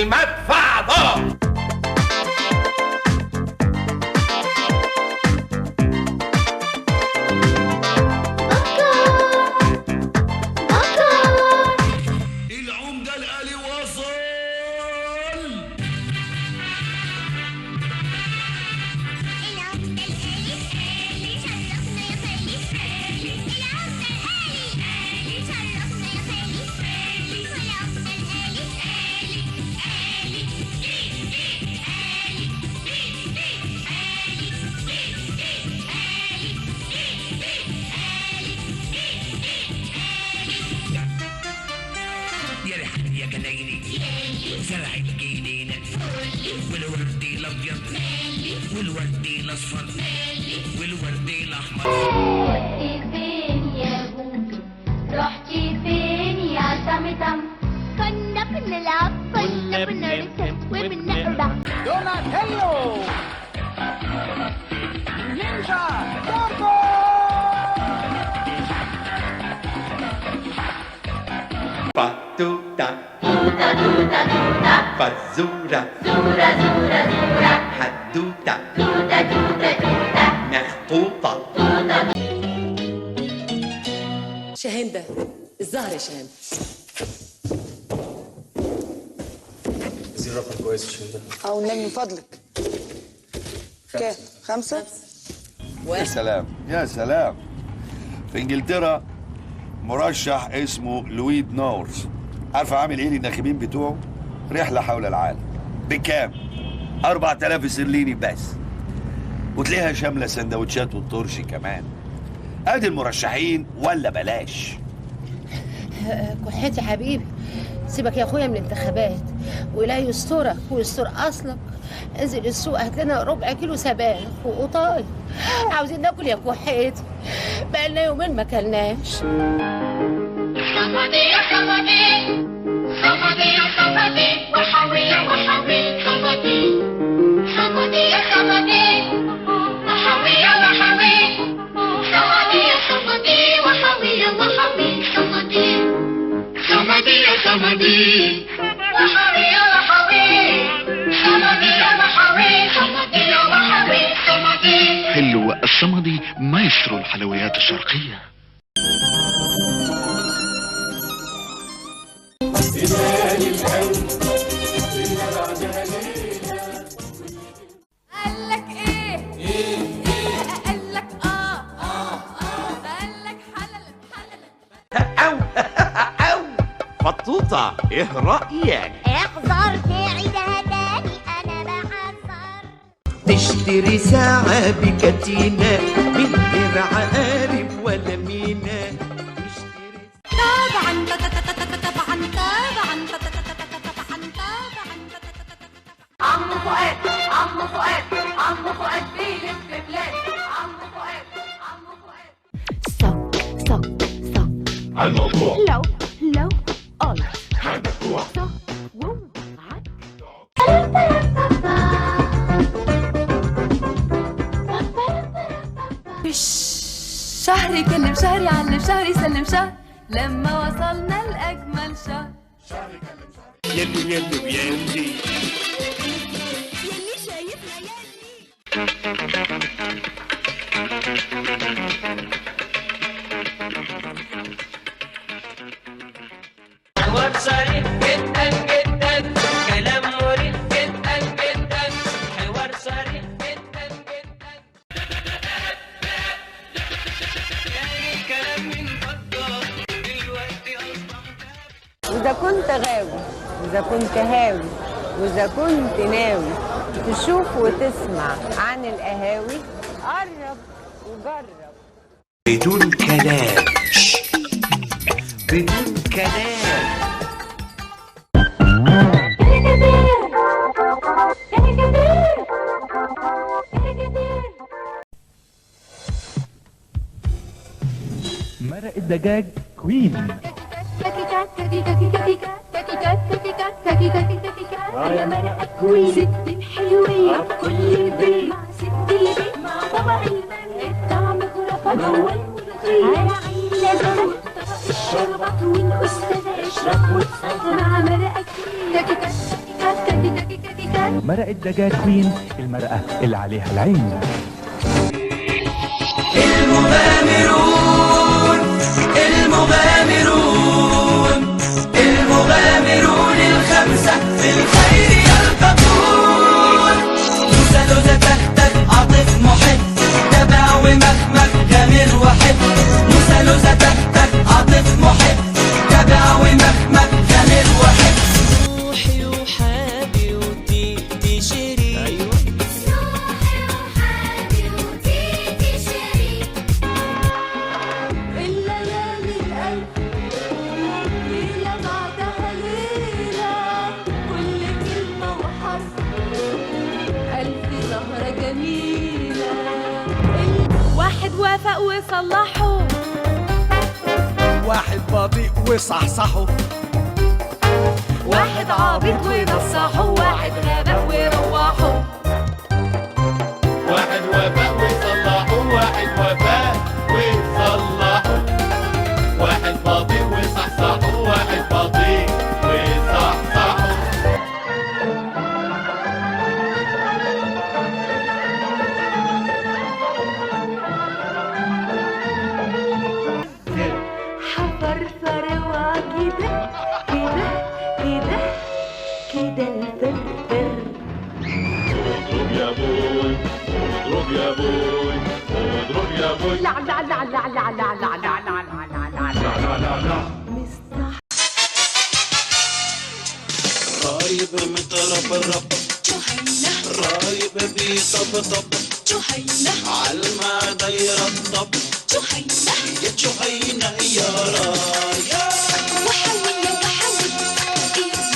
المدفع ضاع. العمدة الآلي وصل. يا ريحان يا جنايني زرعت جنينة والوردي الابيض والوردي الاصفر والوردي الاحمر. رحتي فين يا بوبي؟ رحتي فين يا طمطم؟ كنا بنلعب كنا بنرسم وبنقرا. دوناتيلو نينجا جامبو. Fatuta, توتا توتا توتا fazura, زورا زورا زورا haduta, توتا توتا توتا mechtuta. توتا. شاهين ده الزهر يا شاهين. عايزين رقم كويس عشان ده. أو النبي من فضلك. كام؟ 5؟ يا سلام يا سلام. في انجلترا مرشح اسمه لويد نورز، عارفه عامل ايه للناخبين بتوعه؟ رحله حول العالم. بكام؟ 4000 استرليني بس، وتلاقيها شامله سندوتشات والطرش كمان. ادي المرشحين ولا بلاش. كحيت يا حبيبي، سيبك يا اخويا من الانتخابات، ولا يسترك ويستر اصلك. انزل السوق هات لنا ربع كيلو سبانخ وقطاي، عاوزين ناكل يا كحيت، بقالنا يومين ما كلناش. حمدي يا حمدي حمدي يا حمدي وحوي يا وحوي حمدي حمدي يا حمدي وحوي يا وحوي حمدي يا حمدي وحوي يا وحوي حمدي حمدي يا حمدي وحوي يا وحوي حمدي يا وحوي حمدي يا وحوي حمدي. حلو الصمدي مايسترو الحلويات الشرقية. قالك ايه؟ قالك قالك حلل أو أو فطوطة، إيه رأيك؟ احذر بعيد هداني انا بحذر. تشتري ساعة بكتينة من غير عقارب ولا مينا. طبعا طبعا طبعا عم فؤاد عم فؤاد عم فؤاد بيلف بلاد. عم فؤاد عم فؤاد. ستوب ستوب ستوب. الموضوع لو قلت الموضوع شهر يكلم شهر يعلم شهر يسلم شهر لما وصلنا لأجمل شهر. يلي يلي ويلي. يلي شايفنا يلي. حوار صريح جدا جدا، كلام مريح جدا جدا، حوار صريح جدا جدا. يعني كلام من فضة دلوقتي أصبح. وإذا كنت غاوي وإذا كنت هاوي وإذا كنت ناوي تشوف وتسمع عن القهاوي، قرب وجرب. بدون كلام، بدون كلام. مرق الدجاج كوين. يا مرقة كوين ست الحلوين كل بيت مع ست البيت مع طبق المرق الطعم خرافة جوه الملوخية على عين لازم الشربات والأستاذة تشرب وتصفى مع مرقة كوين. مرق الدجاج كوين، المرقة اللي عليها العين. المغامرون الخمسة في الخير يركضون. موسى لوزة تختك عاطف محب، تبع ومخمخ غامر وحب. موسى لوزة تختك عاطف محب، تبع ومخمخ غامر وحب. روحي وحابي وتيتي شريك. روحي وحالي وتيتي شريك. الليالي الألف ليلة بعدها ليلة، كل كلمة وحرف ألف زهرة جميلة. واحد وافق وصلحه، واحد بطيء وصحصحه، واحد عابط ونصحه، واحد غابة وروحه. واحد وفاء وصلحوا، واحد وفاء وصلحوا، واحد بطيء وصحصحوا، واحد بطيء وصحصحوا. حفرفر وكده كده كده كده الفرفر. اضرب يا بوي، اضرب يا بوي، اضرب يا بوي. لا لا لا لا لا لا لا لا لا لا لا لا. رايب متربرب، رايب بيطبطب، عالما دايرة الطب، يا جهينة يا رايا. وحوي وحوي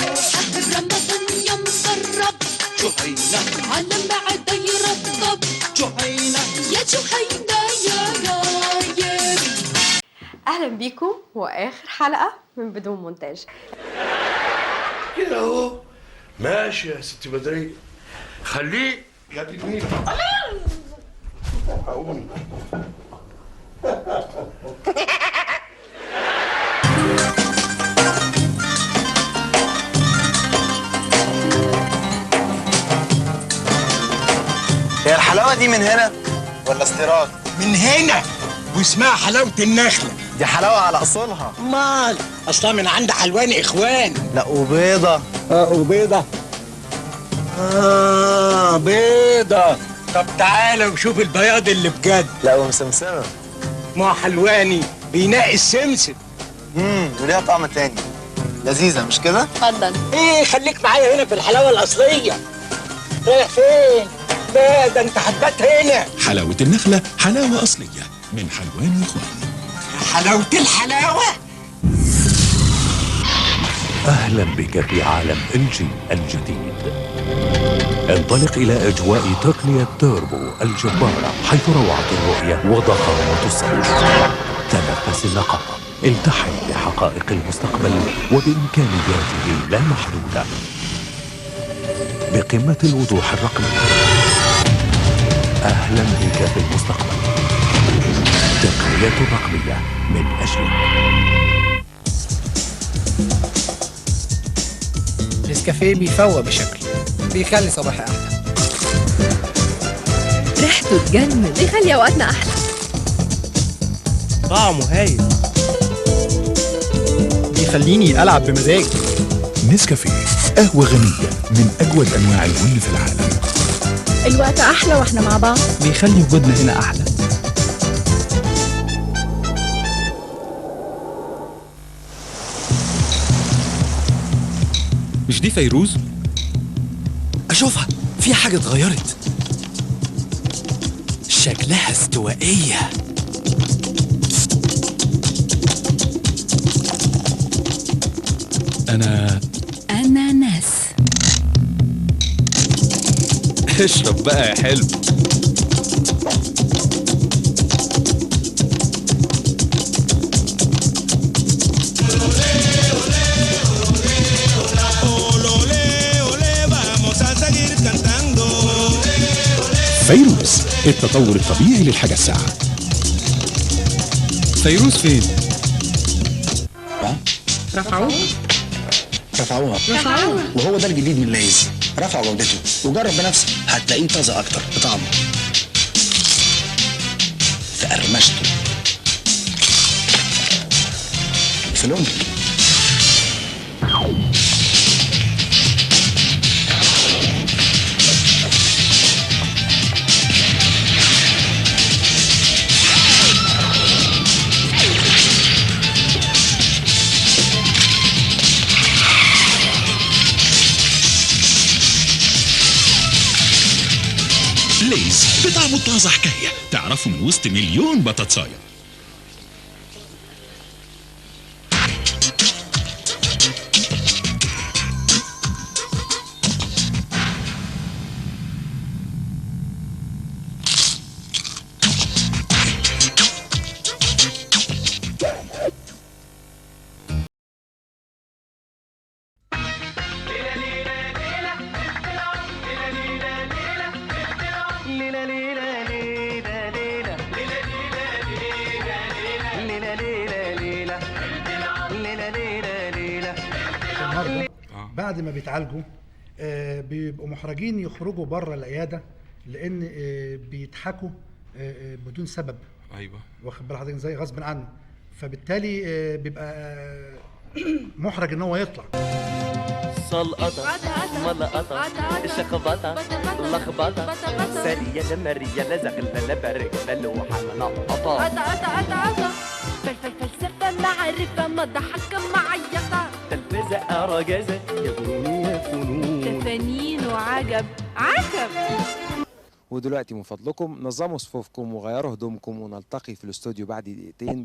روحه رمضان يا مسرب، جهينة على مع دايرة الطب، جهينة. يا جهينة يا رايب. اهلا بيكم واخر حلقه من بدون مونتاج. كده اهو ماشي يا ست بدرية، خليه يا تلميذ. قومي. هي الحلاوة دي من هنا ولا استيراد؟ من هنا، واسمها حلاوة النخلة. دي حلاوة على أصولها. مال اصلا من عند حلواني اخوان. لا وبيضة. وبيضة. بيضة. طب تعالى وشوف البياض اللي بجد. لا ومسمسمة. ما حلواني بينقي السمسم. وليها طعم تاني، لذيذة مش كده؟ اتفضل. ايه خليك معايا هنا في الحلاوة الأصلية. رايح فين؟ لا ده انت حبات هنا. حلاوة النخلة حلاوة أصلية من حلوان إخوان. حلاوة الحلاوة. أهلا بك في عالم LG الجديد. انطلق إلى أجواء تقنية توربو الجبارة، حيث روعة الرؤية وضخامة الصوت. تنفس النقاء، التحم بحقائق المستقبل وبإمكانياته لا محدودة، بقمة الوضوح الرقمي. أهلا بك في المستقبل. تقنية رقمية من أجلك. نسكافيه بيفوق بشكل بيخلي صباحي احلى. ريحته تجنن، بيخلي اوقاتنا احلى. طعمه هايل، بيخليني العب بمزاج. نسكافيه قهوة غنية من أجود أنواع البن في العالم. الوقت احلى واحنا مع بعض، بيخلي وجودنا هنا احلى. مش دي فيروز؟ اشوفها، في حاجة اتغيرت، شكلها استوائية. أنا ناس. اشرب بقى يا حلو. فيروز، التطور الطبيعي للحاجة الساعة. فيروز فين؟ رفعوها وهو ده الجديد من ليز، رفعوا جودته وجرب بنفسك هتلاقيه طازه اكتر في طعمه، في قرمشته، في لونه. ليز بطعمه طازة حكاية، تعرفه من وسط مليون بطاطساية. بعد ما بيتعالجوا بيبقوا محرجين يخرجوا بره العياده لان بيضحكوا بدون سبب. ايوه واخد بال حضرتك ازاي؟ غصب عنه، فبالتالي بيبقى محرج ان هو يطلع. سلقطة ملقطة الشخبطة لخبطة سرية مرية لزغلة برجلة لوحة منقطة قطة فلفل فلسفة معرفة مضحكة معيطة تلفزة رجزة يا فنون تفانين وعجب ودلوقتي من فضلكم نظموا صفوفكم وغيروا هدومكم ونلتقي في الاستوديو بعد دقيقتين.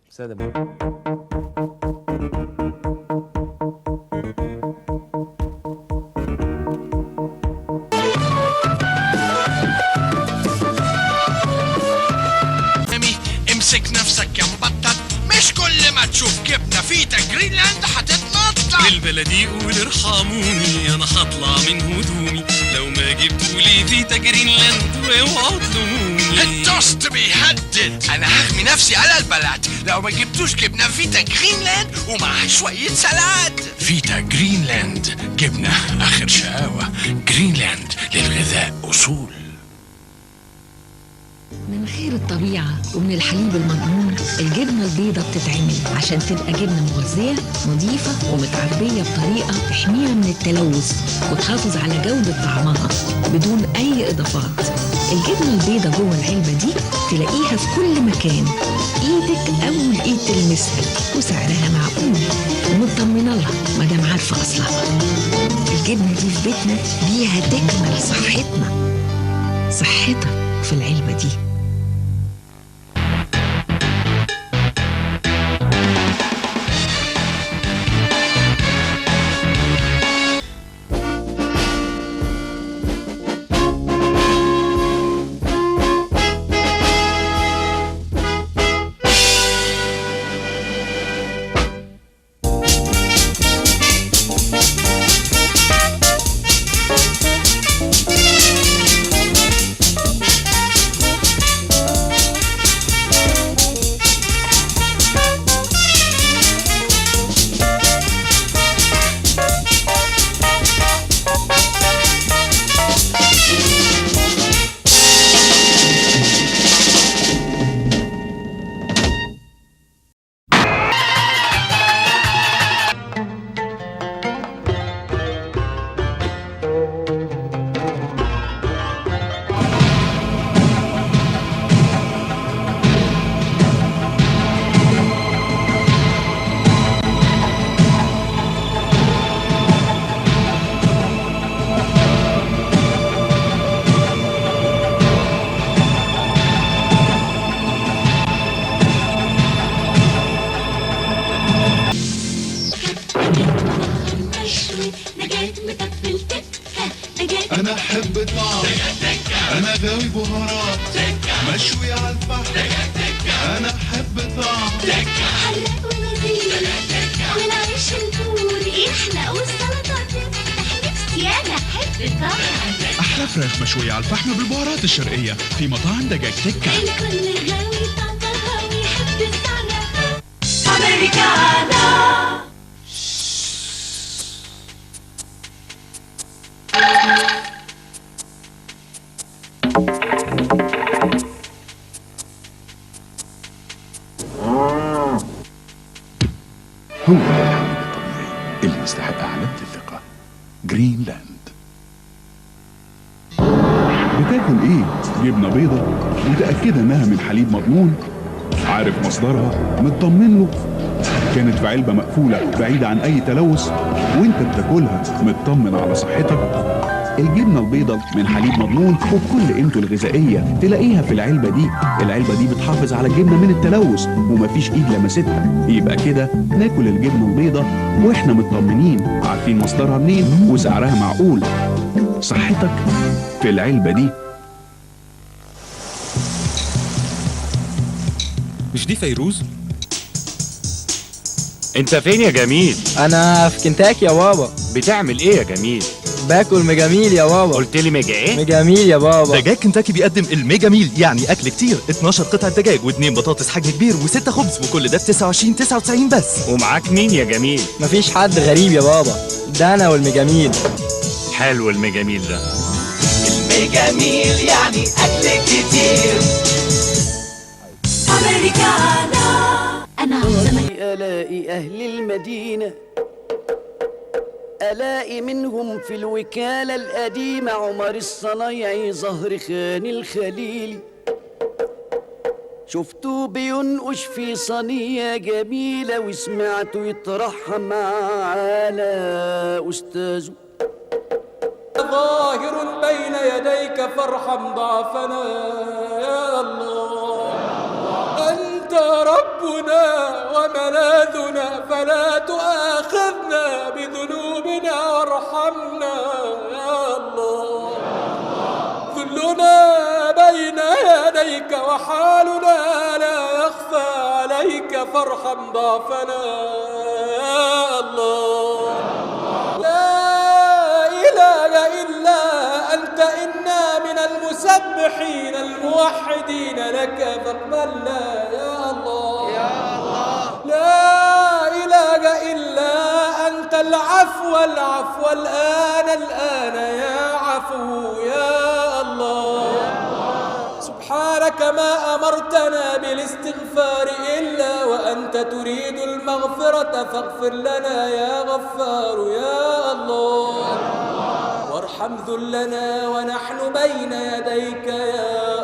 سادة امسك نفسك يا مبطط، مش كل ما تشوف جبنه فيتا جرينلاند هتتنطط. للبلدي قول ارحموني انا هطلع من هدومي لو ما جبتولي فيتا جرينلاند واوعوا تلوموني. التوست بيهدد، انا هغمي نفسي على البلد لو ما جبتوش جبنه فيتا جرينلاند ومعها شويه سلاد. فيتا جرينلاند، جبنه اخر شقاوه. جرينلاند للغذاء اصول. من خير الطبيعة ومن الحليب المضمون الجبنة البيضة بتتعمل عشان تبقى جبنة مغذية نظيفة ومتعبية بطريقة تحميها من التلوث وتحافظ على جودة طعمها بدون أي إضافات. الجبنة البيضة جوه العلبة دي تلاقيها في كل مكان، إيدك أول إيد تلمسها وسعرها معقول ومطمنة لها مادام عارفة أصلها. الجبنة دي في بيتنا بيها تكمل صحتنا، صحتك في العلبة دي. أنا أحب طعم، أنا غاوي بهارات، مشوي على الفحم، أنا أحب طعم، حلاق ولذيذ والعيش البوري يحلق والسلطة تفتح نفسي أنا أحب طعم. أحلى فراخ مشوية على الفحم بالبهارات الشرقية في مطاعم دجاج تكة. الكل غاوي طعم. أمريكانا. هو ده الحليب الطبيعي اللي يستحق علامة الثقة. جرينلاند. بتاكل ايه؟ جبنة بيضة متأكدة انها من حليب مضمون، عارف مصدرها، مطمن له، كانت في علبة مقفولة بعيدة عن أي تلوث وانت بتاكلها مطمن على صحتك. الجبنة البيضة من حليب مضمون وبكل قيمته الغذائية تلاقيها في العلبة دي. العلبة دي بتحافظ على الجبنة من التلوث ومفيش ايد لمستها. يبقى كده ناكل الجبنة البيضة واحنا مطمنين، عارفين مصدرها منين وسعرها معقول. صحتك في العلبة دي. مش دي فيروز؟ انت فين يا جميل؟ انا في كنتاكي يا بابا. بتعمل ايه يا جميل؟ باكل ميجاميل يا بابا. قلت لي ميجا ايه؟ ميجاميل يا بابا. دجاج كنتاكي بيقدم الميجا ميل، يعني اكل كتير، 12 قطعه دجاج و2 بطاطس حجم كبير و6 خبز، وكل ده ب 29 بس. ومعاك مين يا جميل؟ مفيش حد غريب يا بابا، ده انا والميجاميل. حلو الميجاميل ده. الميجاميل يعني اكل كتير. أمريكانا. أنا ألاقي أهل المدينة، ألاقي منهم في الوكالة القديمة عمر الصنايعي، زهر خان الخليلي. شفته بينقش في صينية جميلة وسمعته يترحم على أستاذه. ظاهر بين يديك فارحم ضعفنا يا الله، أنت ربنا وملاذنا فلا تؤاخذنا بذنوبنا وارحمنا يا الله. ذلنا بين يديك وحالنا لا يخفى عليك فارحم ضعفنا يا الله. لا إله إلا أنت إنا من المسبحين الموحدين لك فاقبلنا يا الله يا الله. لا إله إلا أنت العفو الآن يا عفو يا الله. سبحانك ما أمرتنا بالاستغفار إلا وأنت تريد المغفرة فاغفر لنا يا غفار يا الله. وارحم ذلنا ونحن بين يديك يا